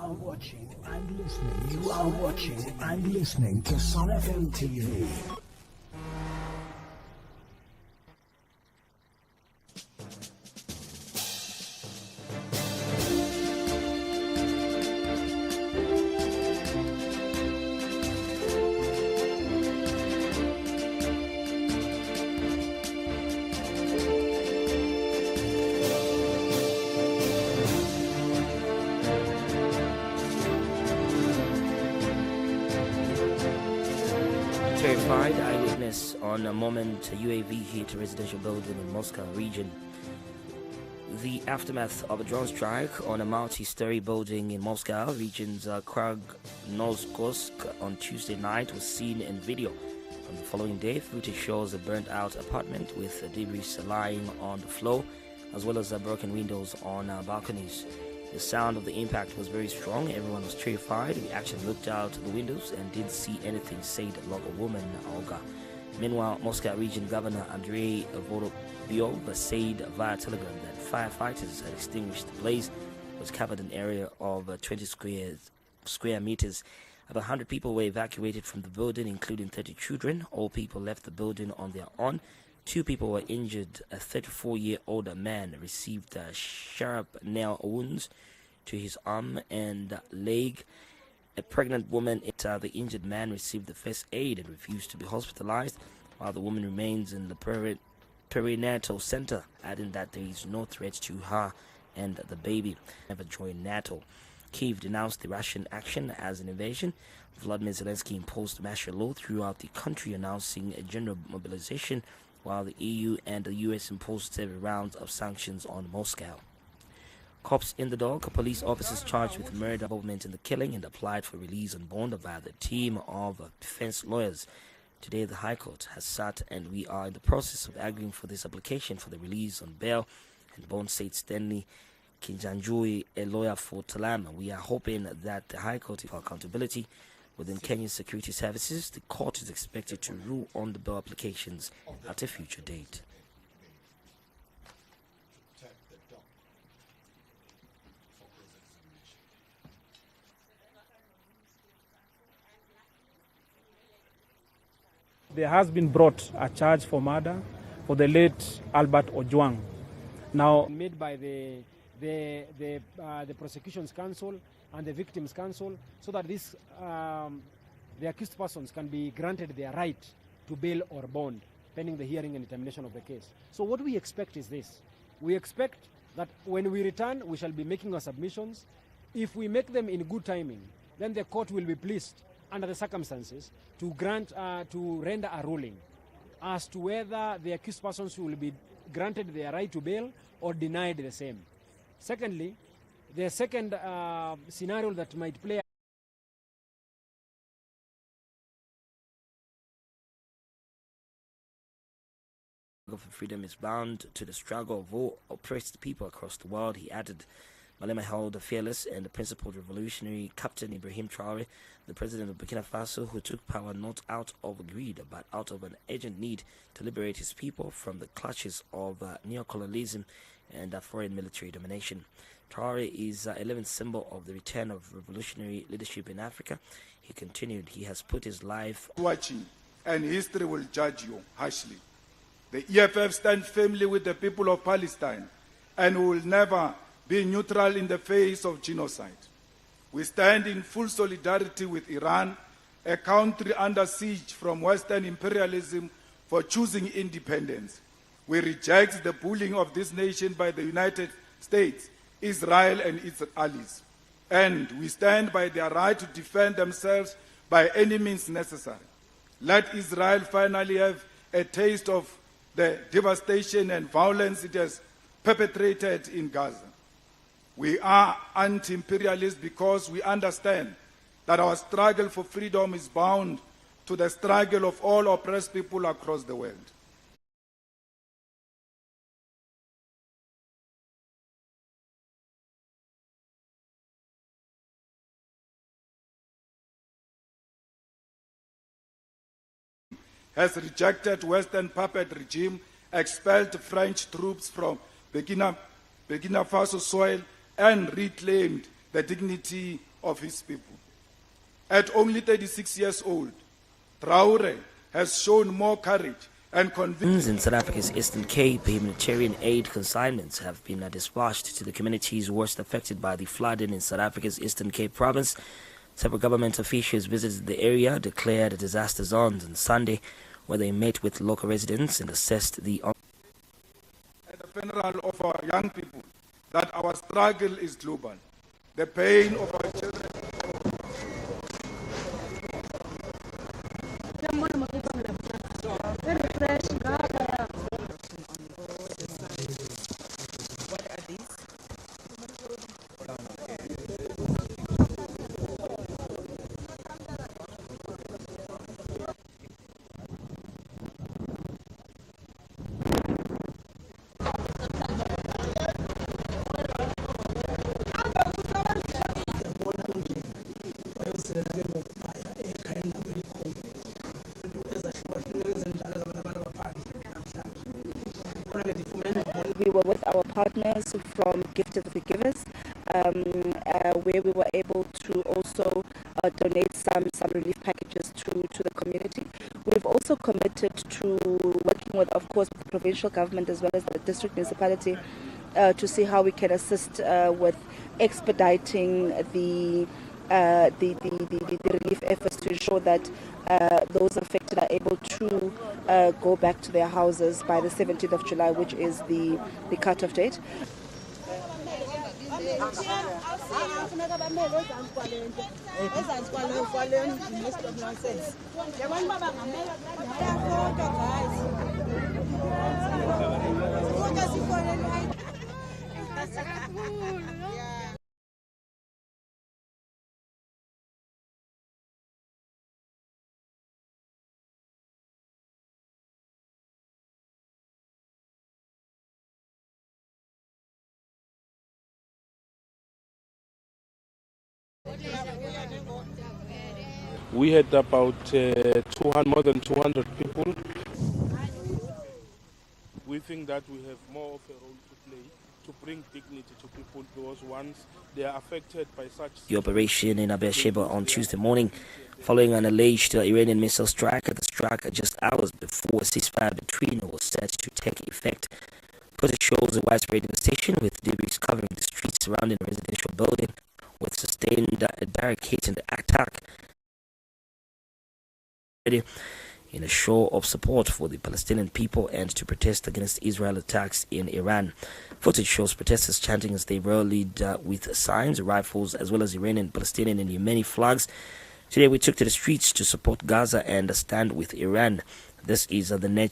You are watching and listening to Sun FM TV. Terrified eyewitness on a moment UAV hit a residential building in Moscow region. The aftermath of a drone strike on a multi-story building in Moscow region's Krasnoyarsk on Tuesday night was seen in video. On the following day, footage shows a burnt-out apartment with debris lying on the floor, as well as broken windows on balconies. The sound of the impact was very strong. Everyone was terrified. We actually looked out the windows and didn't see anything, said local woman Olga. Meanwhile, Moscow Region Governor Andrei Vorobyov said via telegram that firefighters had extinguished the blaze. It was covered an area of 20 square meters. About 100 people were evacuated from the building, including 30 children. All people left the building on their own. 2 people were injured. A 34-year-old man received sharp nail wounds to his arm and leg. A pregnant woman and the injured man received the first aid and refused to be hospitalized, while the woman remains in the perinatal center, adding that there is no threat to her and the baby. Never joined NATO. Kyiv denounced the Russian action as an invasion. Vladimir Zelensky imposed martial law throughout the country, announcing a general mobilization, while the EU and the US imposed several rounds of sanctions on Moscow. Cops in the dock, police officers charged with murder involvement in the killing and applied for release on bond by the team of defense lawyers. Today the High Court has sat and we are in the process of arguing for this application for the release on bail and bond, said Stanley Kinjanjui, a lawyer for Talama. We are hoping that the High Court, for accountability within Kenyan security services, the court is expected to rule on the bail applications at a future date. There has been brought a charge for murder for the late Albert Ojwang. Now made by the prosecution's counsel and the victim's counsel, so that this the accused persons can be granted their right to bail or bond pending the hearing and determination of the case. So what we expect is this. We expect that when we return, we shall be making our submissions. If we make them in good timing, then the court will be pleased under the circumstances to grant, to render a ruling as to whether the accused persons will be granted their right to bail or denied the same. Secondly, the second scenario that might play for freedom is bound to the struggle of all oppressed people across the world, he added. Malema held the fearless and the principled revolutionary Captain Ibrahim Traore, the president of Burkina Faso, who took power not out of greed but out of an urgent need to liberate his people from the clutches of neocolonialism and foreign military domination. Traore is a living symbol of the return of revolutionary leadership in Africa. He continued, he has put his life watching, and history will judge you harshly. The EFF stands firmly with the people of Palestine and will never be neutral in the face of genocide. We stand in full solidarity with Iran, a country under siege from Western imperialism for choosing independence. We reject the bullying of this nation by the United States, Israel and its allies. And we stand by their right to defend themselves by any means necessary. Let Israel finally have a taste of the devastation and violence it has perpetrated in Gaza. We are anti-imperialist because we understand that our struggle for freedom is bound to the struggle of all oppressed people across the world. Has rejected Western puppet regime, expelled French troops from Burkina Faso soil, and reclaimed the dignity of his people. At only 36 years old, Traore has shown more courage and conviction. In South Africa's Eastern Cape, humanitarian aid consignments have been dispatched to the communities worst affected by the flooding in South Africa's Eastern Cape province. Several government officials visited the area, declared disaster zones on Sunday, where they met with local residents and assessed the At the funeral of our young people, that our struggle is global. The pain of our children. We were with our partners from Gift of the Givers, where we were able to also donate some relief packages to the community. We've also committed to working with, of course, the provincial government as well as the district municipality to see how we can assist with expediting the relief efforts to ensure that those affected are able to go back to their houses by the 17th of July, which is the cut-off date. We had about more than 200 people. We think that we have more of a role to play to bring dignity to people, because once they are affected by such... The operation in Beersheba on Tuesday morning, following an alleged Iranian missile strike. The strike just hours before a ceasefire between was set to take effect. Footage shows a widespread devastation with debris covering the streets surrounding a residential building, with sustained direct hit and attack in a show of support for the Palestinian people and to protest against Israel attacks in Iran. Footage shows protesters chanting as they rallied with signs, rifles, as well as Iranian, Palestinian and Yemeni flags. Today we took to the streets to support Gaza and stand with Iran. This is the nature